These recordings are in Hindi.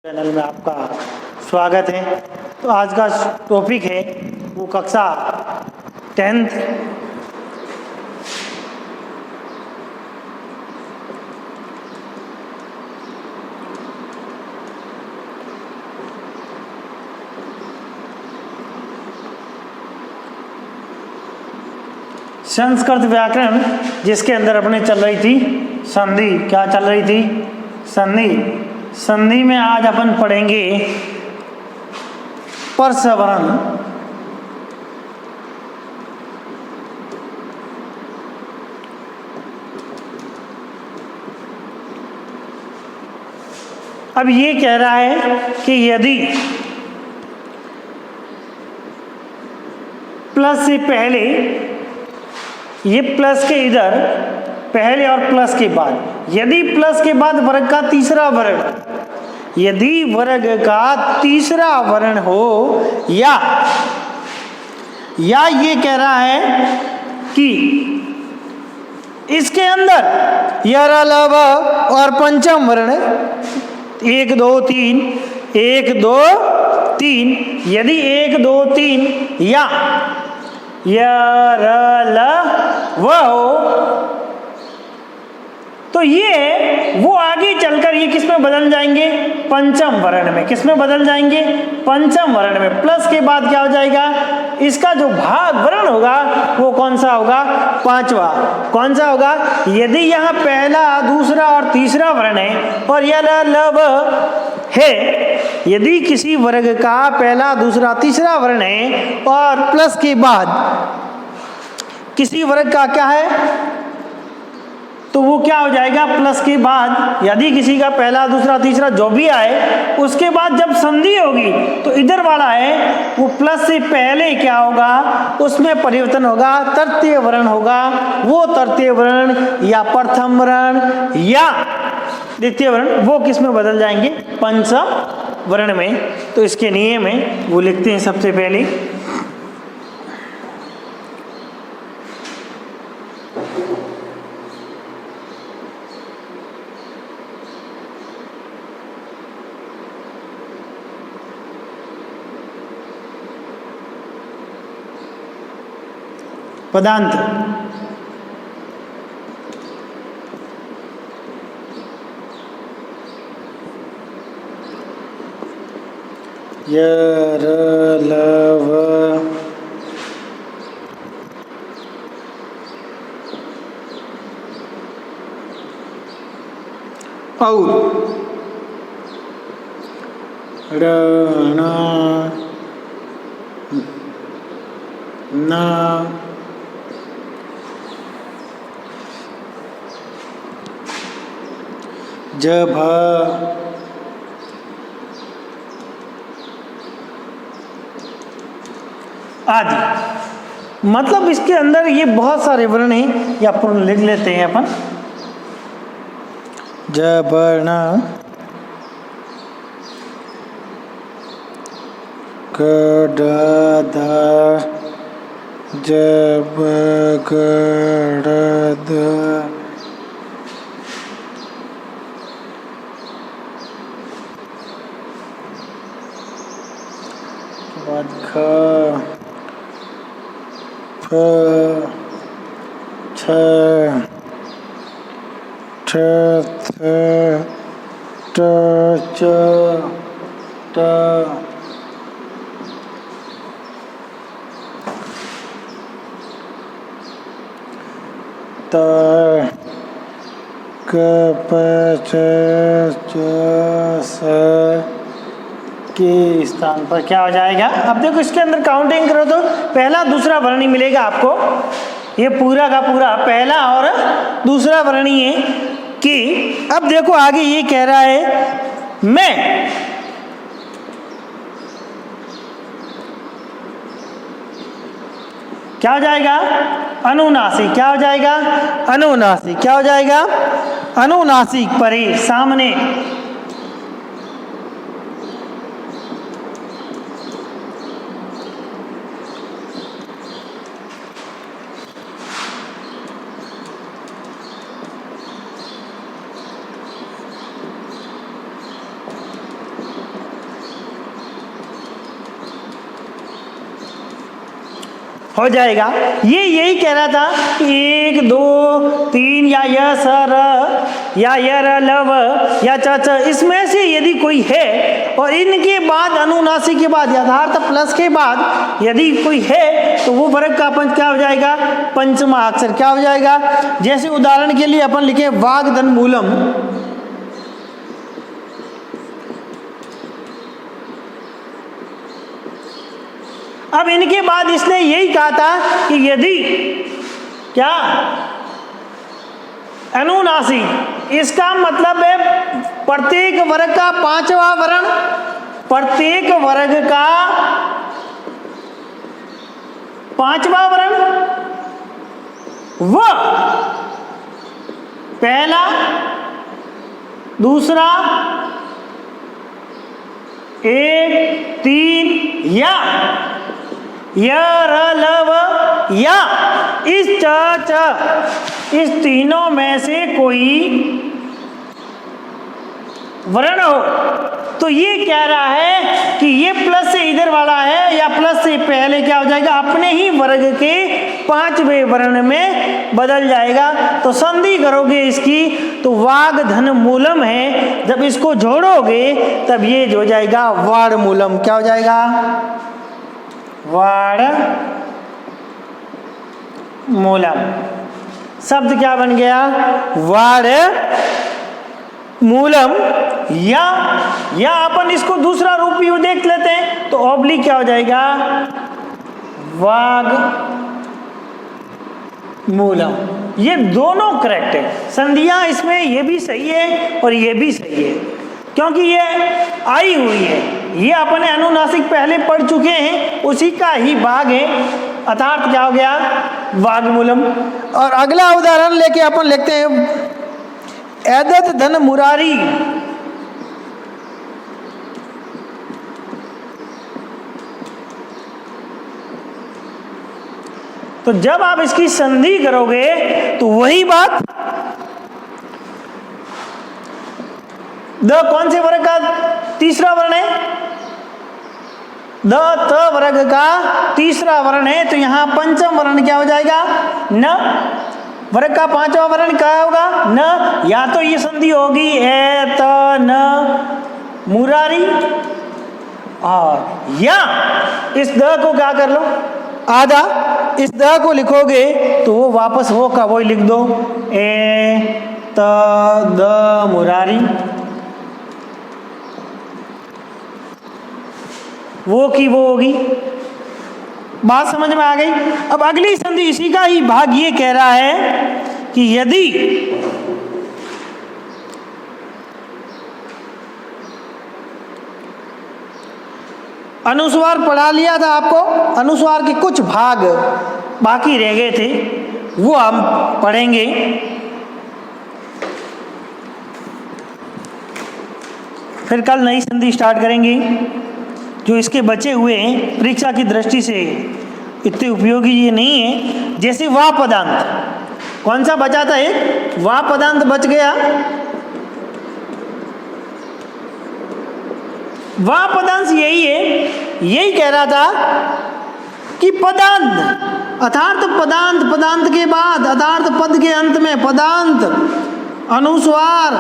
चैनल में आपका स्वागत है। तो आज का टॉपिक है वो कक्षा 10th संस्कृत व्याकरण, जिसके अंदर अपने चल रही थी संधि। क्या चल रही थी? संधि। संधि में आज अपन पढ़ेंगे परसवर्ण। अब ये कह रहा है कि यदि प्लस से पहले, ये प्लस के इधर पहले और प्लस के बाद, यदि प्लस के बाद वर्ग का तीसरा वर्ण, यदि वर्ग का तीसरा वर्ण हो, या ये कह रहा है कि इसके अंदर यर लव और पंचम वर्ण 1 2 3 1 2 3, यदि 1 2 3 या यर ल व हो, तो ये वो आगे चलकर ये किस में बदल जाएंगे? पंचम वर्ण में। किस में बदल जाएंगे? पंचम वर्ण में। प्लस के बाद क्या हो जाएगा? इसका जो भाग वर्ण होगा वो कौन सा होगा? पांचवा। कौन सा होगा? यदि यहाँ पहला, दूसरा और तीसरा वर्ण है और यह लब है, यदि किसी वर्ग का पहला, दूसरा, तीसरा वर्ण है और प्लस के बाद किसी वर्ग का क्या है, तो वो क्या हो जाएगा? प्लस के बाद यदि किसी का पहला, दूसरा, तीसरा जो भी आए, उसके बाद जब संधि होगी तो इधर वाला है वो प्लस से पहले क्या होगा? उसमें परिवर्तन होगा, तृतीय वर्ण होगा। वो तृतीय वर्ण या प्रथम वर्ण या द्वितीय वर्ण, वो किस में बदल जाएंगे? पंचम वर्ण में। तो इसके नियम है वो लिखते हैं सबसे पहले। पदांत। यर लव और रण न जब आदि। मतलब इसके अंदर ये बहुत सारे वर्ण हैं, या पूर्ण लिख लेते हैं अपन। जबर्ण गड़द जब गड़द ख फ छ ठ थ ट च ट त क प छ च स के स्थान पर क्या हो जाएगा? अब देखो इसके अंदर काउंटिंग करो तो पहला, दूसरा वर्ण ही मिलेगा आपको। ये पूरा का पूरा पहला और दूसरा वर्ण ही है। कि अब देखो आगे ये कह रहा है मैं, क्या हो जाएगा? अनुनासिक। क्या हो जाएगा? अनुनासिक। क्या हो जाएगा? अनुनासिक। परे, सामने। हो जाएगा। ये यही कह रहा था कि 1 2 3 या य स र या य र ल व या च च, इसमें से यदि कोई है और इनके बाद अनुनासिक के बाद यथार्थ प्लस के बाद यदि कोई है तो वो वर्ग का पंच क्या हो जाएगा, पंचमा अक्षर क्या हो जाएगा। जैसे उदाहरण के लिए अपन लिखे वाग्धन मूलम, अब इनके बाद इसने यही कहा था कि यदि क्या अनुनासिक, इसका मतलब है प्रत्येक वर्ग का पांचवा वर्ण, प्रत्येक वर्ग का पांचवा वर्ण व पहला दूसरा 1 3 या य र ल व या इस च च, इस तीनों में से कोई वर्ण हो, तो ये कह रहा है कि ये प्लस से इधर वाला है या प्लस से पहले क्या हो जाएगा, अपने ही वर्ग के पांचवें वर्ण में बदल जाएगा। तो संधि करोगे इसकी तो वाग्धन मूलम है, जब इसको जोड़ोगे तब ये हो जाएगा वाड़ मूलम। क्या हो जाएगा, वाड़ मूलम। शब्द क्या बन गया, वाड़ मूलम। या अपन इसको दूसरा रूप भी देख लेते हैं तो ऑब्लिक क्या हो जाएगा, वाग मूलम। ये दोनों करेक्ट है, संधियां इसमें ये भी सही है और ये भी सही है, क्योंकि ये आई हुई है, ये अपने अनुनासिक पहले पढ़ चुके हैं, उसी का ही भाग है, अर्थात क्या हो गया, वाग्मूलम। और अगला उदाहरण लेके अपन लिखते हैं एदत धन मुरारी। तो जब आप इसकी संधि करोगे तो वही बात, द कौन से वर्ग का तीसरा वर्ण है, द त वर्ग का तीसरा वर्ण है, तो यहां पंचम वर्ण क्या हो जाएगा, न। वर्ग का पांचवा वर्ण क्या होगा, न। या तो ये संधि होगी ए त न मुरारी, और या इस द को क्या कर लो, आधा, इस द को लिखोगे तो वो वापस वो का वही लिख दो, ए त द मुरारी, वो की वो होगी। बात समझ में आ गई। अब अगली संधि इसी का ही भाग ये कह रहा है कि यदि अनुस्वार पढ़ा लिया था आपको, अनुस्वार के कुछ भाग बाकी रह गए थे, वो हम पढ़ेंगे। फिर कल नई संधि स्टार्ट करेंगे। जो इसके बचे हुए हैं परीक्षा की दृष्टि से इतने उपयोगी ये नहीं है। जैसे वाह पदांत, कौन सा बचा था, एक वाह पदांत बच गया। वाह पदांत यही है, यही कह रहा था कि पदांत अर्थात पदांत, पदांत के बाद अर्थात पद के अंत में पदांत अनुस्वार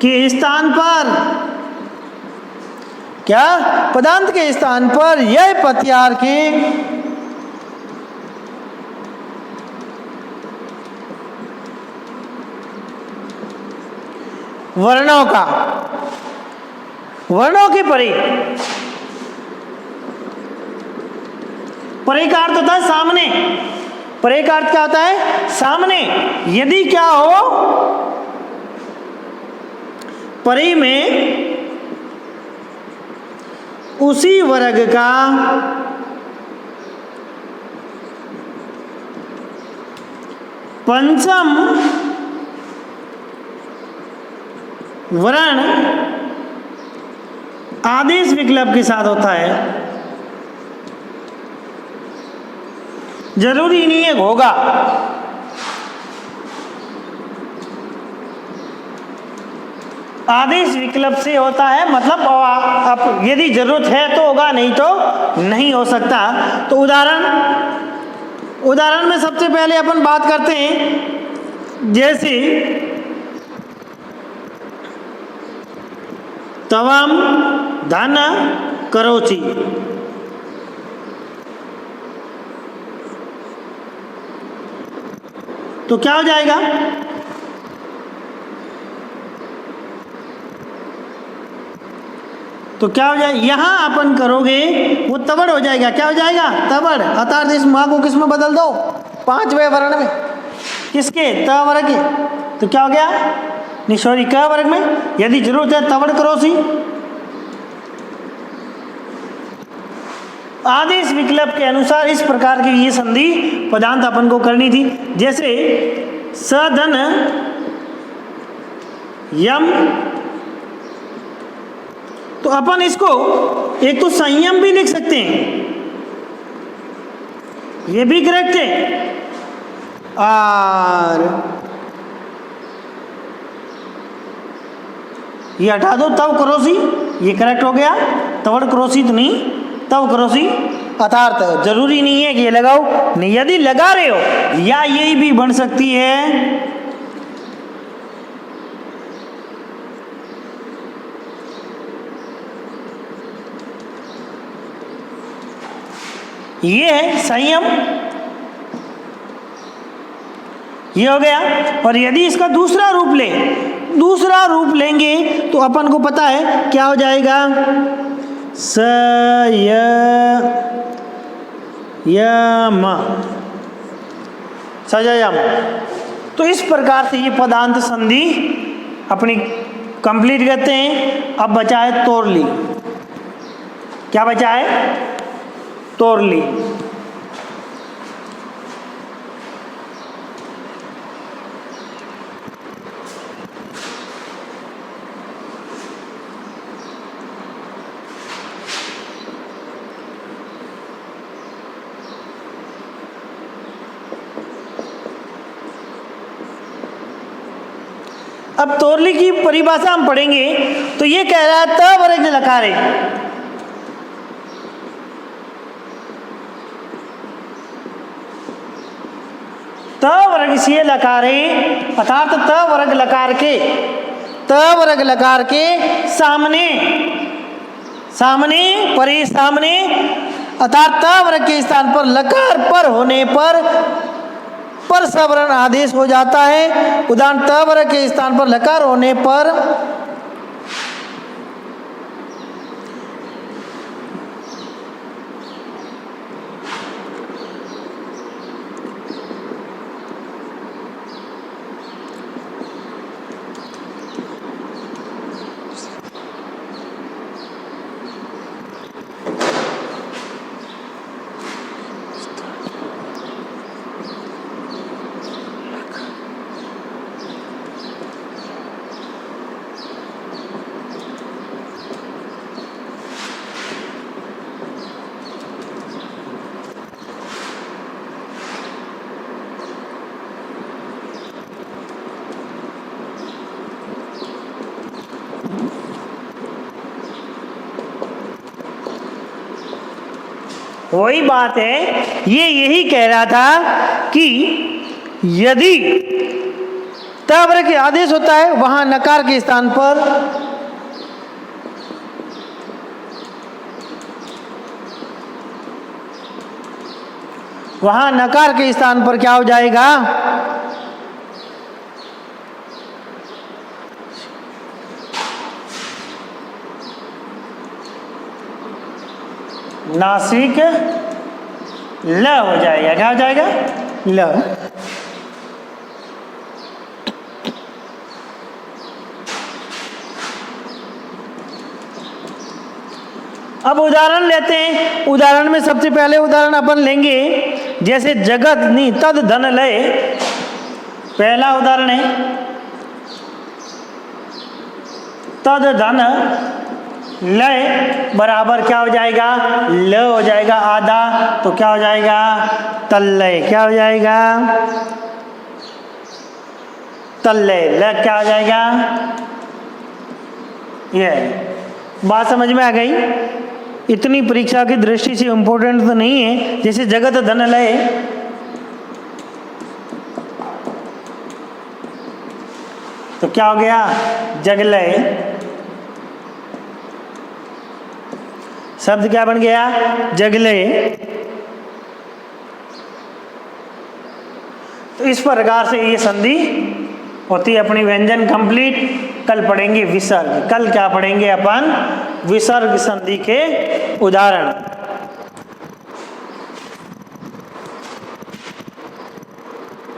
के स्थान पर क्या, पदांत के स्थान पर यह प्रत्याहार के वर्णों का, वर्णों के परे, परे का अर्थ होता है सामने, परे का अर्थ क्या होता है, सामने। यदि क्या हो, परे में उसी वर्ग का पंचम वर्ण आदेश विकल्प के साथ होता है, जरूरी नहीं है होगा। आदेश विकल्प से होता है, मतलब अब यदि जरूरत है तो होगा, नहीं तो नहीं हो सकता। तो उदाहरण में सबसे पहले अपन बात करते हैं, जैसे तवम धन करोचि, तो क्या हो जाएगा? तो क्या हो जाएगा? यहां अपन करोगे वो तवड़ हो जाएगा। क्या हो जाएगा? तवड़। अर्थात इस मां को किस में बदल दो? 5वें वर्ण में। किसके? त वर्ग के। तो क्या हो गया? नहीं सॉरी, क वर्ग में। यदि जरूरत है तवड़ करोसी। आदेश विकल्प के अनुसार इस प्रकार की ये संधि पदांत अपन को करनी थी। जैसे सधन यम, तो अपन इसको एक तो संयम भी लिख सकते हैं, ये भी करेक्ट है। और ये हटा दो, तव करोसी, ये करेक्ट हो गया। तवड़ करोसी तो नहीं, तव करोसी। अर्थात जरूरी नहीं है कि ये लगाओ, नहीं, यदि लगा रहे हो या यही भी बन सकती है। ये है संयम, ये हो गया। और यदि इसका दूसरा रूप लेंगे तो अपन को पता है क्या हो जाएगा? सयम। तो इस प्रकार से ये पदांत संधि अपनी कंप्लीट करते हैं। अब बचा है तोरली। क्या बचा है? तोरली। अब तोरली की परिभाषा हम पढ़ेंगे तो ये कह रहा है त वर्ग लकारे। त वर्ग से लकारे, अर्थात त वर्ग लकार के सामने परे सामने, अर्थात त वर्ग के स्थान पर लकार पर होने पर सवर्ण आदेश हो जाता है। उदाहरण त वर्ग के स्थान पर लकार होने पर वही बात है, ये यही कह रहा था कि यदि त वर्ग के आदेश होता है वहां नकार के स्थान पर क्या हो जाएगा? नासिक ल हो जाएगा। क्या हो जाएगा? ल। अब उदाहरण लेते हैं। उदाहरण में सबसे पहले उदाहरण अपन लेंगे, जैसे जगत नी तद धन लय। पहला उदाहरण है तद धन लय बराबर क्या हो जाएगा? ल हो जाएगा आधा, तो क्या हो जाएगा? तल्लय। क्या हो जाएगा? तल्लय। ल क्या हो जाएगा? ये बात समझ में आ गई? इतनी परीक्षा की दृष्टि से इम्पोर्टेंट तो नहीं है। जैसे जगत धन लय, तो क्या हो गया? जगलय। शब्द क्या बन गया? जगलय। तो इस प्रकार से ये संधि होती है अपनी। व्यंजन कंप्लीट। कल पढ़ेंगे विसर्ग। कल क्या पढ़ेंगे अपन? विसर्ग संधि के उदाहरण।